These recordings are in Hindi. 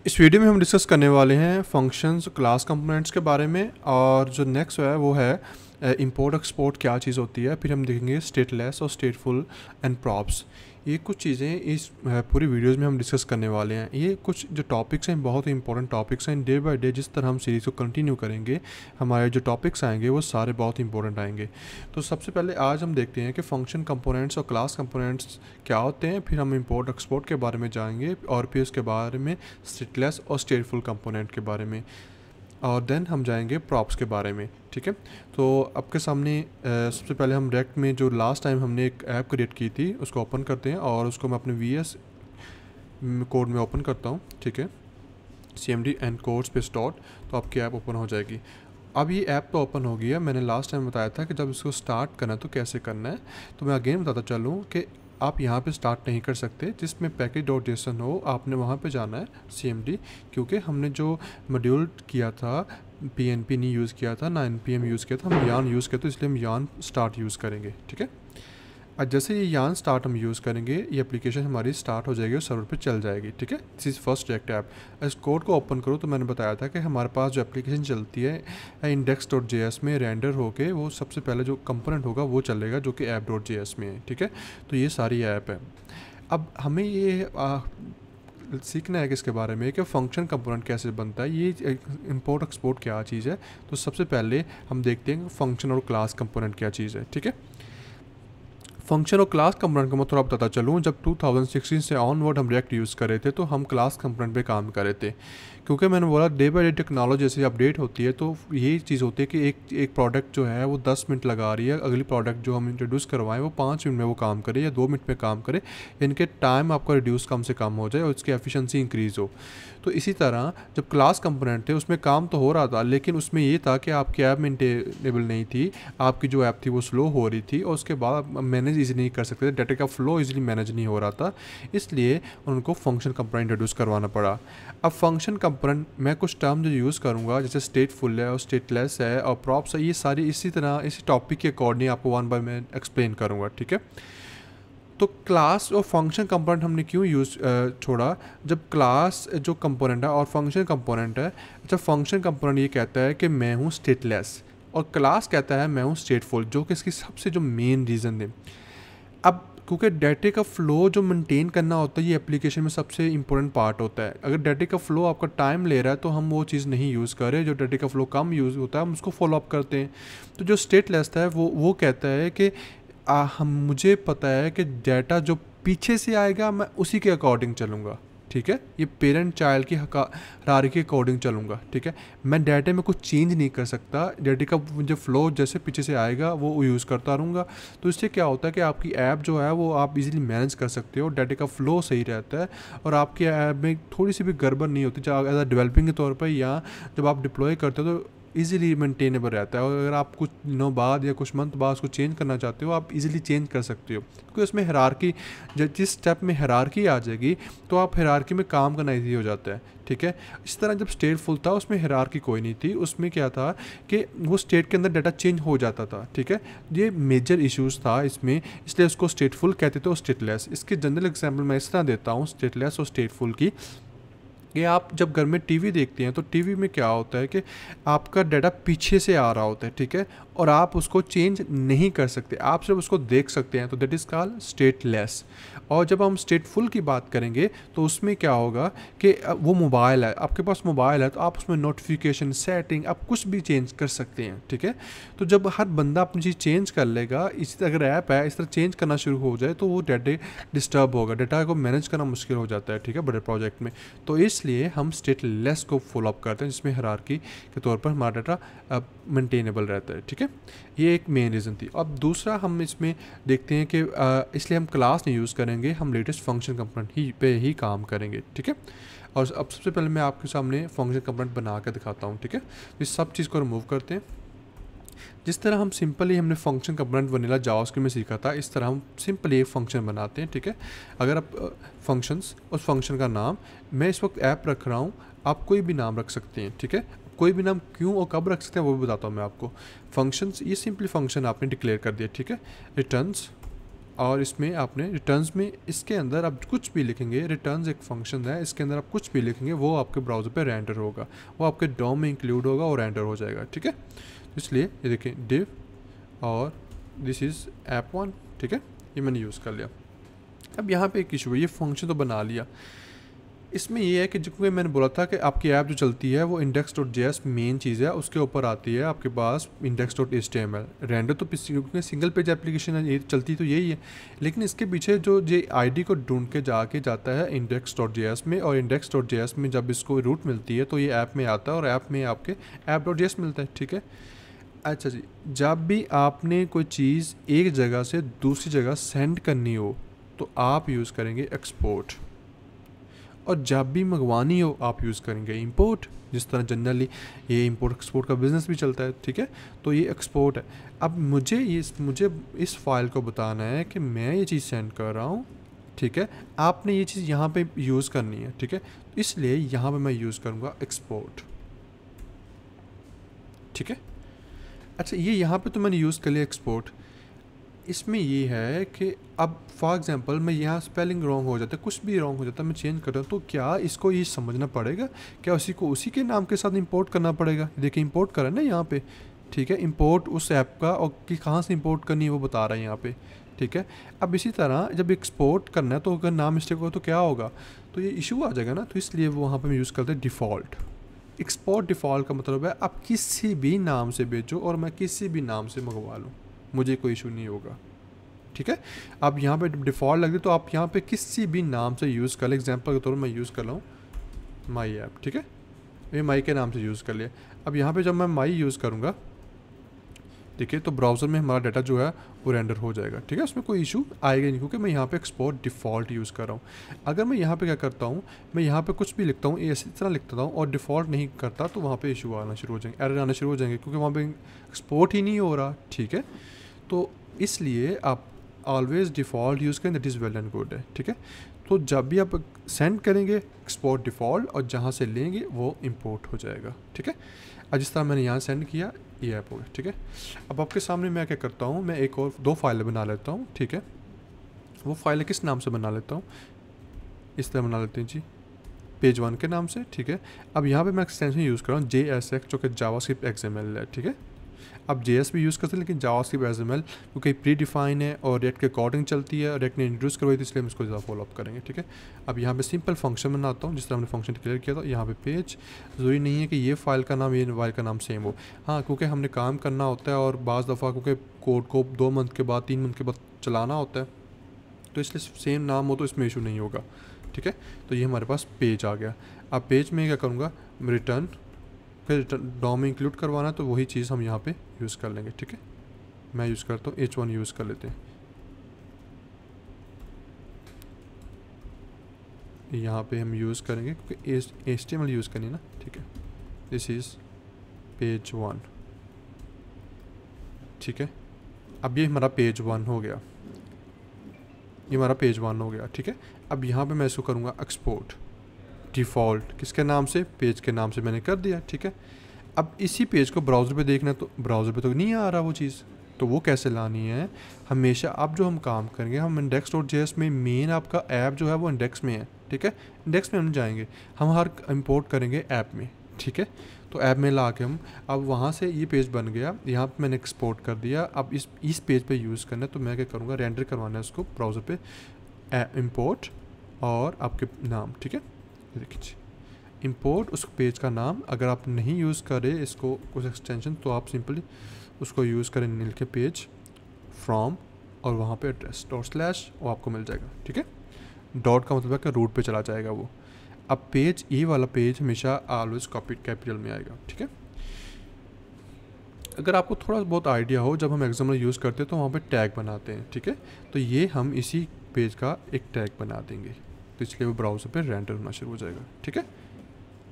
इस वीडियो में हम डिस्कस करने वाले हैं फंक्शंस क्लास कंपोनेंट्स के बारे में। और जो नेक्स्ट है वो है इंपोर्ट एक्सपोर्ट क्या चीज़ होती है। फिर हम देखेंगे स्टेटलेस और स्टेटफुल एंड प्रॉप्स। ये कुछ चीज़ें इस पूरी वीडियोस में हम डिस्कस करने वाले हैं। ये कुछ जो टॉपिक्स हैं बहुत ही इंपॉर्टेंट टॉपिक्स हैं। डे बाय डे जिस तरह हम सीरीज़ को कंटिन्यू करेंगे हमारे जो टॉपिक्स आएंगे वो सारे बहुत ही इंपॉर्टेंट आएंगे। तो सबसे पहले आज हम देखते हैं कि फंक्शन कंपोनेंट्स और क्लास कंपोनेंट्स क्या होते हैं। फिर हम इंपोर्ट एक्सपोर्ट के बारे में जाएंगे और फिर उसके बारे में स्टेटलेस और स्टेटफुल कंपोनेंट के बारे में, और देन हम जाएंगे प्रॉप्स के बारे में। ठीक है, तो आपके सामने सबसे पहले हम रेक्ट में जो लास्ट टाइम हमने एक ऐप क्रिएट की थी उसको ओपन करते हैं और उसको मैं अपने VS कोड में ओपन करता हूँ। ठीक है, CMD and code space dot, तो आपकी ऐप ओपन हो जाएगी। अब ये ऐप तो ओपन हो गई है। मैंने लास्ट टाइम बताया था कि जब इसको स्टार्ट करना है तो कैसे करना है, तो मैं अगेन बताता चलूँ कि आप यहाँ पे स्टार्ट नहीं कर सकते। जिसमें पैकेज डॉट जेसन हो आपने वहाँ पे जाना है CMD, क्योंकि हमने जो मॉड्यूल किया था PNP नहीं यूज़ किया था ना NPM यूज़ किया था, हम यान यूज़ किया, तो इसलिए हम यान स्टार्ट यूज़ करेंगे। ठीक है, और जैसे ये यान स्टार्ट हम यूज़ करेंगे ये एप्लीकेशन हमारी स्टार्ट हो जाएगी और सर्वर पे चल जाएगी। ठीक है, this is first react app. इस कोड को ओपन करो तो मैंने बताया था कि हमारे पास जो एप्लीकेशन चलती है index.js में रेंडर होके वो सबसे पहले जो कंपोनेंट होगा वो चलेगा जो कि app.js में है। ठीक है, तो ये सारी ऐप है। अब हमें ये सीखना है कि इसके बारे में कि फंक्शन कंपोनेंट कैसे बनता है, ये इंपोर्ट एक्सपोर्ट क्या चीज़ है। तो सबसे पहले हम देखते हैं फंक्शन और क्लास कंपोनेंट क्या चीज़ है। ठीक है, फंक्शन और क्लास कंपोनेंट को मैं थोड़ा बताता चलूँ। जब 2016 से ऑनवर्ड हम रिएक्ट यूज़ कर रहे थे तो हम क्लास कंपोनेंट पे काम कर रहे थे, क्योंकि मैंने बोला डे बाय डे टेक्नोलॉजी जैसे अपडेट होती है तो यही चीज़ होती है कि एक प्रोडक्ट जो है वो 10 मिनट लगा रही है, अगली प्रोडक्ट जो हम इंट्रोड्यूस करवाएं वो 5 मिनट में वो काम करे या 2 मिनट में काम करे, इनके टाइम आपका रिड्यूस कम से कम हो जाए और इसकी एफिशिएंसी इंक्रीज़ हो। तो इसी तरह जब क्लास कंपोनेंट थे उसमें काम तो हो रहा था, लेकिन उसमें ये था कि आपकी ऐप मेंटेनेबल नहीं थी, आपकी जो ऐप थी वो स्लो हो रही थी और उसके बाद आप मैनेज ईजी नहीं कर सकते थे, डाटा का फ्लो ईजिली मैनेज नहीं हो रहा था, इसलिए उनको फंक्शन कंपोनेंट इंट्रोड्यूस करवाना पड़ा। अब फंक्शन कंपोनेंट मैं कुछ टर्म जो यूज़ करूँगा जैसे स्टेटफुल है और स्टेटलेस है और प्रॉप्स है, ये सारी इसी तरह इसी टॉपिक के अकॉर्डिंग आपको वन बाय मैं एक्सप्लेन करूँगा। ठीक है, तो क्लास और फंक्शन कंपोनेंट हमने क्यों यूज़ छोड़ा, जब क्लास जो कंपोनेंट है और फंक्शन कंपोनेंट है, अच्छा फंक्शन कंपोनेंट ये कहता है कि मैं हूँ स्टेटलेस और क्लास कहता है मैं हूँ स्टेटफुल, जो कि इसकी सबसे जो मेन रीज़न है। अब क्योंकि डाटे का फ़्लो जो मेंटेन करना होता है ये एप्लीकेशन में सबसे इंपॉर्टेंट पार्ट होता है। अगर डाटे का फ़्लो आपका टाइम ले रहा है तो हम वो चीज़ नहीं यूज़ कर रहे, जो डाटे का फ़्लो कम यूज़ होता है हम उसको फॉलो अप करते हैं। तो जो स्टेटलेस है वो कहता है कि हम मुझे पता है कि डाटा जो पीछे से आएगा मैं उसी के अकॉर्डिंग चलूँगा। ठीक है, ये पेरेंट चाइल्ड की हरारी के अकॉर्डिंग चलूँगा। ठीक है, मैं डाटे में कुछ चेंज नहीं कर सकता, डाटे का जो फ्लो जैसे पीछे से आएगा वो यूज़ करता रहूँगा। तो इससे क्या होता है कि आपकी ऐप जो है वो आप इजीली मैनेज कर सकते हो, डाटे का फ्लो सही रहता है और आपकी ऐप में थोड़ी सी भी गड़बड़ नहीं होती। जब एज अ डेवलपिंग के तौर पर या जब आप डिप्लॉय करते हो तो इजीली मेंटेनेबल रहता है, और अगर आप कुछ दिनों बाद या कुछ मंथ बाद उसको चेंज करना चाहते हो आप इजीली चेंज कर सकते हो, क्योंकि उसमें हिरार्की जिस स्टेप में हिरार्की आ जाएगी तो आप हिरार्की में काम करना ईजी हो जाता है। ठीक है, इस तरह जब स्टेटफुल था उसमें हिरार्की कोई नहीं थी, उसमें क्या था कि वो स्टेट के अंदर डाटा चेंज हो जाता था। ठीक है, ये मेजर इश्यूज़ था इसमें, इसलिए उसको स्टेटफुल कहते थे और स्टेटलेस। इसके जनरल एग्जाम्पल मैं इस तरह देता हूँ स्टेटलेस और स्टेटफुल की, कि आप जब घर में टीवी देखते हैं तो टीवी में क्या होता है कि आपका डाटा पीछे से आ रहा होता है। ठीक है, और आप उसको चेंज नहीं कर सकते, आप सिर्फ उसको देख सकते हैं, तो दैट इज़ कॉल्ड स्टेटलेस। और जब हम स्टेटफुल की बात करेंगे तो उसमें क्या होगा कि वो मोबाइल है, आपके पास मोबाइल है तो आप उसमें नोटिफिकेशन सेटिंग आप कुछ भी चेंज कर सकते हैं। ठीक है, तो जब हर बंदा अपनी चीज़ चेंज कर लेगा, इसी तरह अगर ऐप है इस तरह चेंज करना शुरू हो जाए तो वो डाटा डिस्टर्ब होगा, डाटा को मैनेज करना मुश्किल हो जाता है। ठीक है, बड़े प्रोजेक्ट में, तो इसलिए हम स्टेटलेस को फॉलो अप करते हैं जिसमें हायरार्की के तौर पर हमारा डाटा मेंटेनेबल रहता है। ठीक है, ये एक मेन रीज़न थी। अब दूसरा हम इसमें देखते हैं कि इसलिए हम क्लास नहीं यूज़ करेंगे, हम लेटेस्ट फंक्शन कंपोनेंट ही पे ही काम करेंगे। ठीक है, और अब सबसे पहले मैं आपके सामने फंक्शन कंपोनेंट बना कर दिखाता हूँ। ठीक है, इस सब चीज़ को रिमूव करते हैं। जिस तरह हम सिंपली हमने फंक्शन कंपोनेंट वनीला जावास्क्रिप्ट में सीखा था, इस तरह हम सिंपली एक फंक्शन बनाते हैं। ठीक है, अगर आप फंक्शंस उस फंक्शन का नाम, मैं इस वक्त ऐप रख रहा हूँ, आप कोई भी नाम रख सकते हैं। ठीक है, कोई भी नाम क्यों और कब रख सकते हैं वो भी बताता हूँ मैं आपको। फंक्शंस, ये सिंपली फंक्शन आपने डिक्लेयर कर दिया। ठीक है, रिटर्न्स और इसमें आपने रिटर्न्स में इसके अंदर आप कुछ भी लिखेंगे, रिटर्न्स एक फंक्शन है, इसके अंदर आप कुछ भी लिखेंगे वो आपके ब्राउज़र पे रेंडर होगा, वो आपके डॉम में इंक्लूड होगा और रेंडर हो जाएगा, ठीक है। इसलिए ये देखें div और दिस इज़ app1, ठीक है, ये मैंने यूज़ कर लिया। अब यहाँ पे एक इशू है, ये फंक्शन तो बना लिया, इसमें ये है कि क्योंकि मैंने बोला था कि आपकी ऐप जो चलती है वो index.js मेन चीज़ है, उसके ऊपर आती है आपके पास index.html। रेंडर तो क्योंकि सिंगल पेज एप्लीकेशन है, ये चलती तो यही है, लेकिन इसके पीछे जो ये आईडी को ढूंढ के जाके जाता है index.js में, और index.js में जब इसको रूट मिलती है तो ये ऐप में आता है और ऐप में आपके app.js मिलता है, ठीक है। अच्छा जी, जब भी आपने कोई चीज़ एक जगह से दूसरी जगह सेंड करनी हो तो आप यूज़ करेंगे एक्सपोर्ट, और जब भी मंगवानी हो आप यूज़ करेंगे इंपोर्ट। जिस तरह जनरली ये इंपोर्ट एक्सपोर्ट का बिज़नेस भी चलता है, ठीक है, तो ये एक्सपोर्ट है। अब मुझे इस फाइल को बताना है कि मैं ये चीज़ सेंड कर रहा हूँ, ठीक है, आपने ये चीज़ यहाँ पे यूज़ करनी है, ठीक है, तो इसलिए यहाँ पे मैं यूज़ करूँगा एक्सपोर्ट, ठीक है। अच्छा, ये यहाँ पे तो मैंने यूज़ कर लिया एक्सपोर्ट। इसमें ये है कि अब फॉर एग्जांपल मैं यहाँ स्पेलिंग रॉन्ग हो जाता है, कुछ भी रॉन्ग हो जाता है, मैं चेंज कर रहा हूँ, तो क्या इसको ये समझना पड़ेगा, क्या उसी के नाम के साथ इंपोर्ट करना पड़ेगा। देखिए इंपोर्ट करा ना यहाँ पे, ठीक है, इंपोर्ट उस ऐप का और कि कहाँ से इंपोर्ट करनी है वो बता रहा है यहाँ पे, ठीक है। अब इसी तरह जब एक्सपोर्ट करना है तो अगर नाम मिस्टेक हो तो क्या होगा, तो ये इशू आ जाएगा ना, तो इसलिए वो वहाँ पर मैं यूज़ करते हैं डिफ़ॉल्ट। एक्सपोर्ट डिफ़ॉल्ट का मतलब है आप किसी भी नाम से बेचो और मैं किसी भी नाम से मंगवा लूँ, मुझे कोई इशू नहीं होगा, ठीक है। अब यहाँ पे डिफ़ॉल्ट लग रही तो आप यहाँ पे किसी भी नाम से यूज़ कर लें। एग्जांपल के तौर पर मैं यूज़ कर रहा हूँ माई ऐप, ठीक है, ये माई के नाम से यूज़ कर लिया। अब यहाँ पे जब मैं माई यूज़ करूँगा, देखिए, तो ब्राउज़र में हमारा डाटा जो है वो रेंडर हो जाएगा, ठीक है, उसमें कोई इशू आएगा नहीं क्योंकि मैं यहाँ पे एक्सपोर्ट डिफ़ॉल्ट यूज़ कर रहा हूँ। अगर मैं यहाँ पे क्या करता हूँ, मैं यहाँ पे कुछ भी लिखता हूँ, इस तरह लिखता हूँ और डिफ़ॉल्ट नहीं करता, तो वहाँ पे इशू आना शुरू हो जाएंगे, एरर आना शुरू हो जाएंगे, क्योंकि वहाँ पे एक्सपोर्ट ही नहीं हो रहा, ठीक है। तो इसलिए आप ऑलवेज़ डिफ़ॉल्ट यूज़ करें, that is well and good है, ठीक है। तो जब भी आप सेंड करेंगे एक्सपोर्ट डिफ़ॉल्ट, और जहाँ से लेंगे वो इंपोर्ट हो जाएगा, ठीक है। अब जिस तरह मैंने यहाँ सेंड किया, ये ऐप हो गया, ठीक है। अब आपके सामने मैं क्या करता हूँ, मैं एक और 2 फाइलें बना लेता हूँ, ठीक है। वो फाइलें किस नाम से बना लेता हूँ, इस तरह बना लेते हैं जी, पेज 1 के नाम से, ठीक है। अब यहाँ पे मैं एक्सटेंशन यूज़ कर रहा हूँ JSX, जो कि जावास्क्रिप्ट XML है, ठीक है। अब JS भी यूज़ करते हैं, लेकिन जावास्क्रिप्ट XML क्योंकि प्री डिफाइन है और रिएक्ट के अकॉर्डिंग चलती है, और रिएक्ट ने इंट्रोड्यूस करवाई थी, इसलिए हम इसको ज़्यादा फॉलो अप करेंगे, ठीक है। अब यहाँ पे सिंपल फंक्शन बनाता हूँ, जिस तरह हमने फंक्शन क्लियर किया था। यहाँ पे पेज ज़रूरी नहीं है कि ये फाइल का नाम ये फाइल का नाम सेम हो, हाँ, क्योंकि हमने काम करना होता है और बाज़ दफ़ा क्योंकि कोड को 2 मंथ के बाद 3 मंथ के बाद चलाना होता है, तो इसलिए सेम नाम हो तो इसमें इशू नहीं होगा, ठीक है। तो ये हमारे पास पेज आ गया। अब पेज में क्या करूँगा, रिटर्न, फिर डॉम में इंक्लूड करवाना, तो वही चीज़ हम यहाँ पे यूज़ कर लेंगे, ठीक है। मैं यूज़ करता हूँ H1 यूज़ कर लेते हैं, यहाँ पे हम यूज़ करेंगे क्योंकि HTML यूज़ करनी है ना, ठीक है। दिस इज़ पेज 1, ठीक है। अब ये हमारा पेज 1 हो गया, ये हमारा पेज 1 हो गया, ठीक है। अब यहाँ पे मैं इसको करूँगा एक्सपोर्ट डिफ़ॉल्ट, किसके नाम से, पेज के नाम से मैंने कर दिया, ठीक है। अब इसी पेज को ब्राउज़र पे देखना है, तो ब्राउज़र पे तो नहीं आ रहा वो चीज़, तो वो कैसे लानी है। हमेशा अब जो हम काम करेंगे, हम index.js में मेन आपका ऐप जो है वो इंडेक्स में है, ठीक है। इंडेक्स में हम जाएंगे, हम हर इंपोर्ट करेंगे ऐप में, ठीक है। तो ऐप में ला के हम, अब वहाँ से ये पेज बन गया, यहाँ पे मैंने एक्सपोर्ट कर दिया। अब इस पेज पे यूज़ करना है, तो मैं क्या करूँगा, रेंडर करवाना है उसको ब्राउज़र पे, इंपोर्ट और आपके नाम, ठीक है। देखिए इंपोर्ट उस पेज का नाम, अगर आप नहीं यूज़ करें इसको कुछ एक्सटेंशन, तो आप सिंपली उसको यूज़ करें, नील के पेज फ्रॉम और वहाँ पे एड्रेस // वो आपको मिल जाएगा, ठीक है। डॉट का मतलब है कि रूट पे चला जाएगा वो। अब पेज ये वाला पेज हमेशा ऑलवेज कॉपी कैपिटल में आएगा, ठीक है। अगर आपको थोड़ा बहुत आइडिया हो, जब हम XML यूज़ करते हैं तो वहाँ पे टैग बनाते हैं, ठीक है। तो ये हम इसी पेज का एक टैग बना देंगे, तो इसलिए वो ब्राउज़र पे रेंडर होना शुरू हो जाएगा, ठीक है।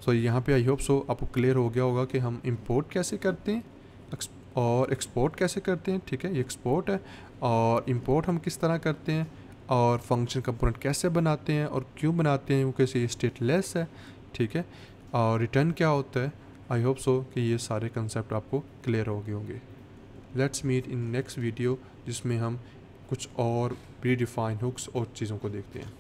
तो यहाँ पे आई होप सो आपको क्लियर हो गया होगा कि हम इंपोर्ट कैसे करते हैं और एक्सपोर्ट कैसे करते हैं, ठीक है। ये एक्सपोर्ट है, और इंपोर्ट हम किस तरह करते हैं, और फंक्शन कंपोनेंट कैसे बनाते हैं और क्यों बनाते हैं, वो कैसे स्टेटलेस है, ठीक है। और रिटर्न क्या होता है। आई होप सो कि ये सारे कंसेप्ट आपको क्लियर हो गए होंगे। Let's meet in next video, जिसमें हम कुछ और प्री डिफाइन हुक्स और चीज़ों को देखते हैं।